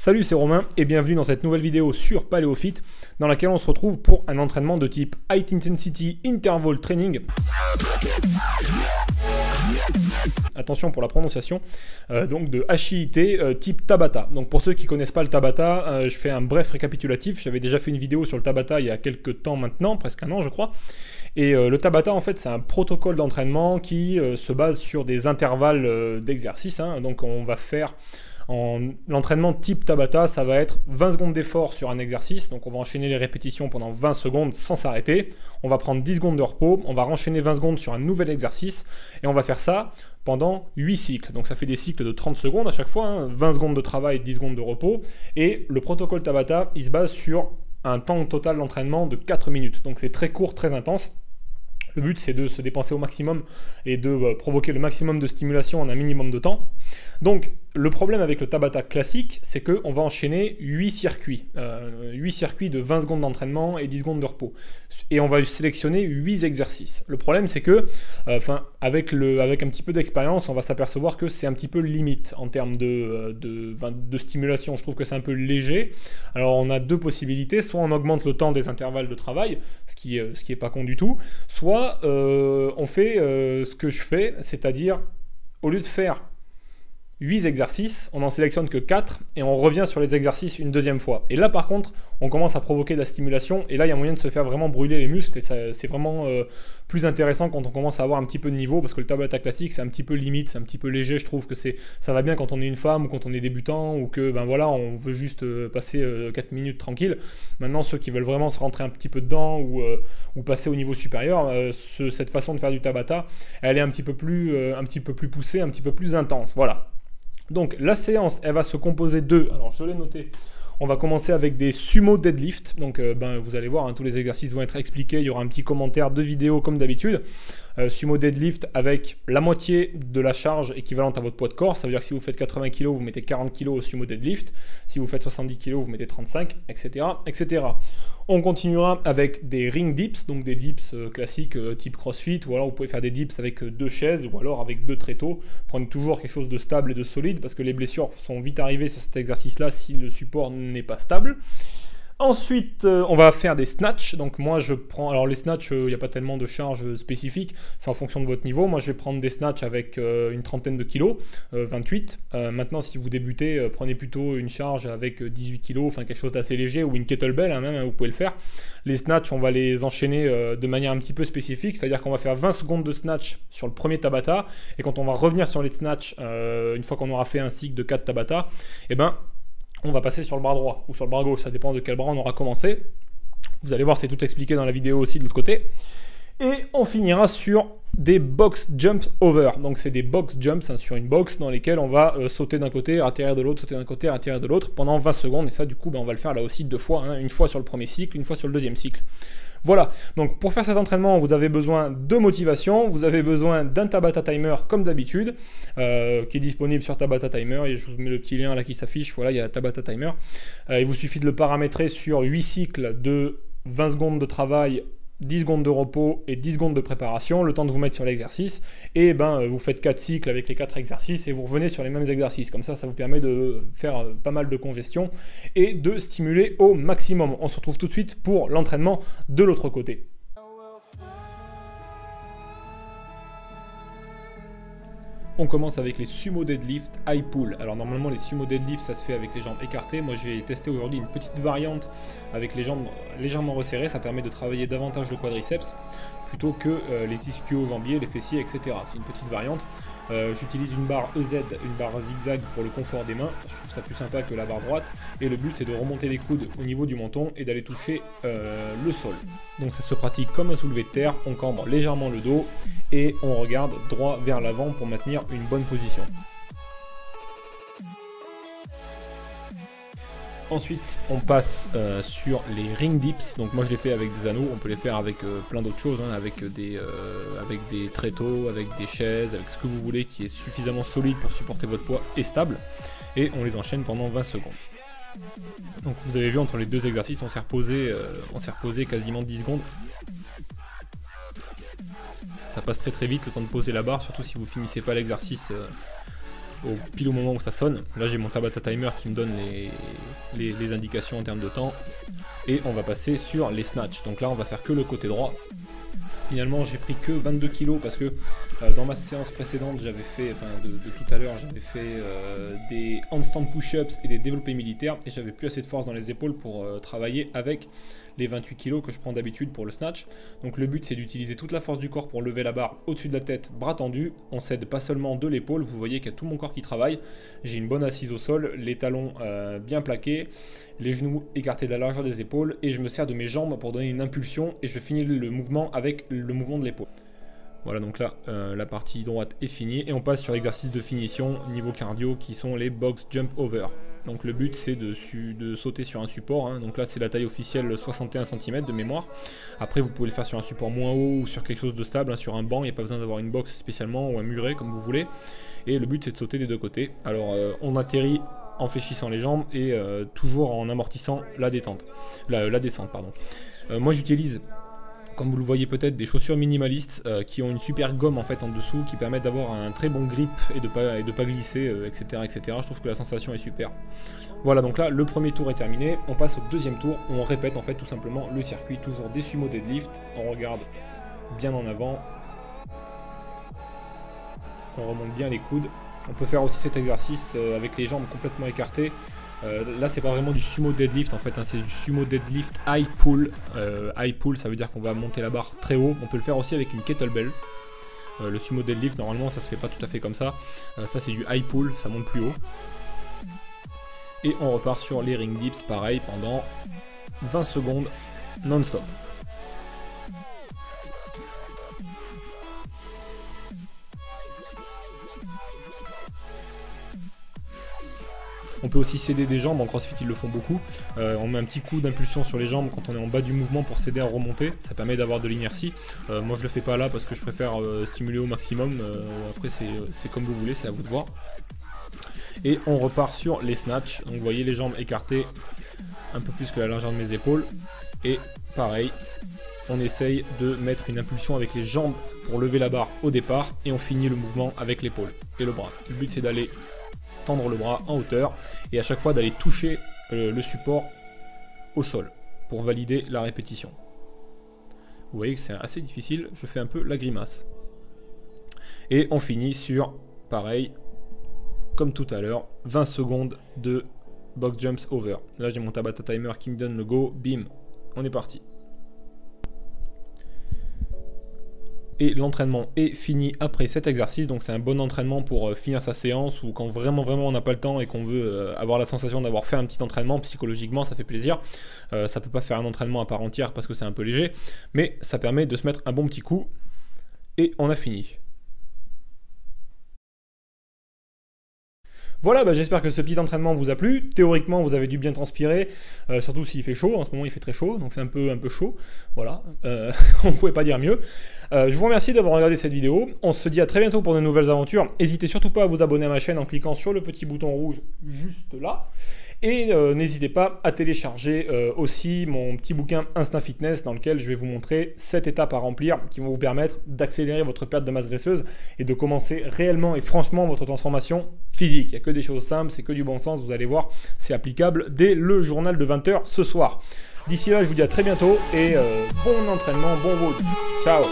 Salut, c'est Romain et bienvenue dans cette nouvelle vidéo sur PaléoFit dans laquelle on se retrouve pour un entraînement de type High Intensity Interval Training. Attention pour la prononciation, donc de HIIT type Tabata. Donc pour ceux qui ne connaissent pas le Tabata, je fais un bref récapitulatif. J'avais déjà fait une vidéo sur le Tabata il y a quelques temps maintenant, presque un an je crois. Et le Tabata en fait c'est un protocole d'entraînement qui se base sur des intervalles d'exercice. Donc on va faire l'entraînement type Tabata, ça va être 20 secondes d'effort sur un exercice, donc on va enchaîner les répétitions pendant 20 secondes sans s'arrêter, on va prendre 10 secondes de repos, on va enchaîner 20 secondes sur un nouvel exercice, et on va faire ça pendant 8 cycles, donc ça fait des cycles de 30 secondes à chaque fois, 20 secondes de travail, 10 secondes de repos, et le protocole Tabata, il se base sur un temps total d'entraînement de 4 minutes, donc c'est très court, très intense. Le but, c'est de se dépenser au maximum et de provoquer le maximum de stimulation en un minimum de temps. Donc, le problème avec le Tabata classique, c'est qu'on va enchaîner 8 circuits. 8 circuits de 20 secondes d'entraînement et 10 secondes de repos. Et on va sélectionner 8 exercices. Le problème, c'est que, avec un petit peu d'expérience, on va s'apercevoir que c'est un petit peu limite en termes de stimulation. Je trouve que c'est un peu léger. Alors, on a deux possibilités. Soit on augmente le temps des intervalles de travail, ce qui est pas con du tout. Soit on fait ce que je fais, c'est-à-dire, au lieu de faire 8 exercices, on n'en sélectionne que 4 et on revient sur les exercices une deuxième fois. Et là par contre, on commence à provoquer de la stimulation et là il y a moyen de se faire vraiment brûler les muscles et c'est vraiment plus intéressant quand on commence à avoir un petit peu de niveau parce que le Tabata classique c'est un petit peu limite, c'est un petit peu léger, je trouve que ça va bien quand on est une femme ou quand on est débutant ou que on veut juste passer 4 minutes tranquille. Maintenant ceux qui veulent vraiment se rentrer un petit peu dedans ou passer au niveau supérieur, cette façon de faire du Tabata, elle est un petit peu plus poussée, un petit peu plus intense, voilà. Donc la séance, elle va se composer de, alors je l'ai noté, on va commencer avec des sumo deadlift, donc vous allez voir, tous les exercices vont être expliqués, il y aura un petit commentaire de vidéo comme d'habitude. Sumo deadlift avec la moitié de la charge équivalente à votre poids de corps, ça veut dire que si vous faites 80 kg, vous mettez 40 kg au sumo deadlift, si vous faites 70 kg, vous mettez 35, etc. etc. On continuera avec des ring dips, donc des dips classiques type crossfit, ou alors vous pouvez faire des dips avec 2 chaises, ou alors avec 2 tréteaux. Prenez toujours quelque chose de stable et de solide, parce que les blessures sont vite arrivées sur cet exercice-là si le support n'est pas stable. Ensuite, on va faire des snatchs. Donc moi, je prends... Alors les snatchs, il n'y a pas tellement de charges spécifiques. C'est en fonction de votre niveau. Moi, je vais prendre des snatchs avec une trentaine de kilos, 28. Maintenant, si vous débutez, prenez plutôt une charge avec 18 kilos, enfin quelque chose d'assez léger, ou une kettlebell, même, vous pouvez le faire. Les snatchs, on va les enchaîner de manière un petit peu spécifique. C'est-à-dire qu'on va faire 20 secondes de snatch sur le premier Tabata. Et quand on va revenir sur les snatchs, une fois qu'on aura fait un cycle de 4 Tabata, on va passer sur le bras droit ou sur le bras gauche, ça dépend de quel bras on aura commencé. Vous allez voir, c'est tout expliqué dans la vidéo aussi de l'autre côté. Et on finira sur des box jumps over. Donc c'est des box jumps sur une box dans lesquelles on va sauter d'un côté, atterrir de l'autre, sauter d'un côté, atterrir de l'autre pendant 20 secondes. Et ça du coup, on va le faire là aussi 2 fois, une fois sur le premier cycle, une fois sur le deuxième cycle. Voilà, donc pour faire cet entraînement, vous avez besoin de motivation, vous avez besoin d'un Tabata Timer comme d'habitude, qui est disponible sur Tabata Timer, et je vous mets le petit lien là qui s'affiche, voilà, il y a Tabata Timer. Il vous suffit de le paramétrer sur 8 cycles de 20 secondes de travail, 10 secondes de repos et 10 secondes de préparation, le temps de vous mettre sur l'exercice, et vous faites 4 cycles avec les 4 exercices et vous revenez sur les mêmes exercices. Comme ça, ça vous permet de faire pas mal de congestion et de stimuler au maximum. On se retrouve tout de suite pour l'entraînement de l'autre côté. On commence avec les sumo deadlift high pull. Alors normalement les sumo deadlift ça se fait avec les jambes écartées. Moi je vais tester aujourd'hui une petite variante avec les jambes légèrement resserrées. Ça permet de travailler davantage le quadriceps plutôt que les ischio-jambiers, les fessiers, etc. C'est une petite variante. J'utilise une barre EZ, une barre zigzag pour le confort des mains. Je trouve ça plus sympa que la barre droite. Et le but c'est de remonter les coudes au niveau du menton et d'aller toucher le sol. Donc ça se pratique comme un soulevé de terre. On cambre légèrement le dos et on regarde droit vers l'avant pour maintenir une bonne position. Ensuite, on passe sur les ring dips. Donc moi je les fais avec des anneaux, on peut les faire avec plein d'autres choses, avec des tréteaux, avec des chaises, avec ce que vous voulez qui est suffisamment solide pour supporter votre poids et stable. Et on les enchaîne pendant 20 secondes. Donc vous avez vu, entre les deux exercices, on s'est reposé quasiment 10 secondes. Ça passe très très vite le temps de poser la barre, surtout si vous finissez pas l'exercice pile au moment où ça sonne. Là j'ai mon Tabata Timer qui me donne les indications en termes de temps. Et on va passer sur les snatchs. Donc là on va faire que le côté droit. Finalement j'ai pris que 22 kg parce que dans ma séance précédente j'avais fait, enfin de tout à l'heure j'avais fait des handstand push-ups et des développés militaires et j'avais plus assez de force dans les épaules pour travailler avec les 28 kg que je prends d'habitude pour le snatch. Donc le but c'est d'utiliser toute la force du corps pour lever la barre au-dessus de la tête, bras tendus. On s'aide pas seulement de l'épaule, vous voyez qu'il y a tout mon corps qui travaille. J'ai une bonne assise au sol, les talons bien plaqués, les genoux écartés de la largeur des épaules et je me sers de mes jambes pour donner une impulsion et je finis le mouvement avec le mouvement de l'épaule. Voilà, donc là la partie droite est finie et on passe sur l'exercice de finition niveau cardio qui sont les box jump over. Donc le but c'est de sauter sur un support, hein. Donc là c'est la taille officielle 61 cm de mémoire. Après vous pouvez le faire sur un support moins haut ou sur quelque chose de stable, hein, sur un banc, il n'y a pas besoin d'avoir une box spécialement ou un muret comme vous voulez. Et le but c'est de sauter des deux côtés. Alors on atterrit en fléchissant les jambes et toujours en amortissant la descente. Pardon. Moi j'utilise, comme vous le voyez peut-être, des chaussures minimalistes qui ont une super gomme en fait en dessous qui permettent d'avoir un très bon grip et de pas glisser, etc., etc. Je trouve que la sensation est super. Voilà, donc là le premier tour est terminé, on passe au deuxième tour où on répète en fait tout simplement le circuit, toujours des sumo deadlift, on regarde bien en avant, on remonte bien les coudes. On peut faire aussi cet exercice avec les jambes complètement écartées. Là c'est pas vraiment du sumo deadlift en fait, hein, c'est du sumo deadlift high pull. High pull ça veut dire qu'on va monter la barre très haut. On peut le faire aussi avec une kettlebell. Le sumo deadlift normalement ça se fait pas tout à fait comme ça. Ça c'est du high pull, ça monte plus haut. Et on repart sur les ring dips pareil pendant 20 secondes non-stop. On peut aussi s'aider des jambes, en crossfit ils le font beaucoup. On met un petit coup d'impulsion sur les jambes quand on est en bas du mouvement pour s'aider à remonter. Ça permet d'avoir de l'inertie. Moi je le fais pas là parce que je préfère stimuler au maximum. Après c'est comme vous voulez, c'est à vous de voir. Et on repart sur les snatchs. Donc vous voyez les jambes écartées un peu plus que la largeur de mes épaules. Et pareil, on essaye de mettre une impulsion avec les jambes pour lever la barre au départ. Et on finit le mouvement avec l'épaule et le bras. Le but c'est d'aller tendre le bras en hauteur et à chaque fois d'aller toucher le support au sol pour valider la répétition. Vous voyez que c'est assez difficile, je fais un peu la grimace. Et on finit sur, pareil, comme tout à l'heure, 20 secondes de box jumps over. Là j'ai mon Tabata Timer qui me donne le go, bim, on est parti. Et l'entraînement est fini après cet exercice, donc c'est un bon entraînement pour finir sa séance ou quand vraiment on n'a pas le temps et qu'on veut avoir la sensation d'avoir fait un petit entraînement, psychologiquement ça fait plaisir. Ça peut pas faire un entraînement à part entière parce que c'est un peu léger, mais ça permet de se mettre un bon petit coup et on a fini. Voilà, bah j'espère que ce petit entraînement vous a plu. Théoriquement, vous avez dû bien transpirer, surtout s'il fait chaud. En ce moment, il fait très chaud, donc c'est un peu chaud. Voilà, on ne pouvait pas dire mieux. Je vous remercie d'avoir regardé cette vidéo. On se dit à très bientôt pour de nouvelles aventures. N'hésitez surtout pas à vous abonner à ma chaîne en cliquant sur le petit bouton rouge juste là. Et n'hésitez pas à télécharger aussi mon petit bouquin Instinct Fitness dans lequel je vais vous montrer 7 étapes à remplir qui vont vous permettre d'accélérer votre perte de masse graisseuse et de commencer réellement et franchement votre transformation physique. Il n'y a que des choses simples, c'est que du bon sens, vous allez voir, c'est applicable dès le journal de 20 h ce soir. D'ici là, je vous dis à très bientôt et bon entraînement, bon road. Ciao.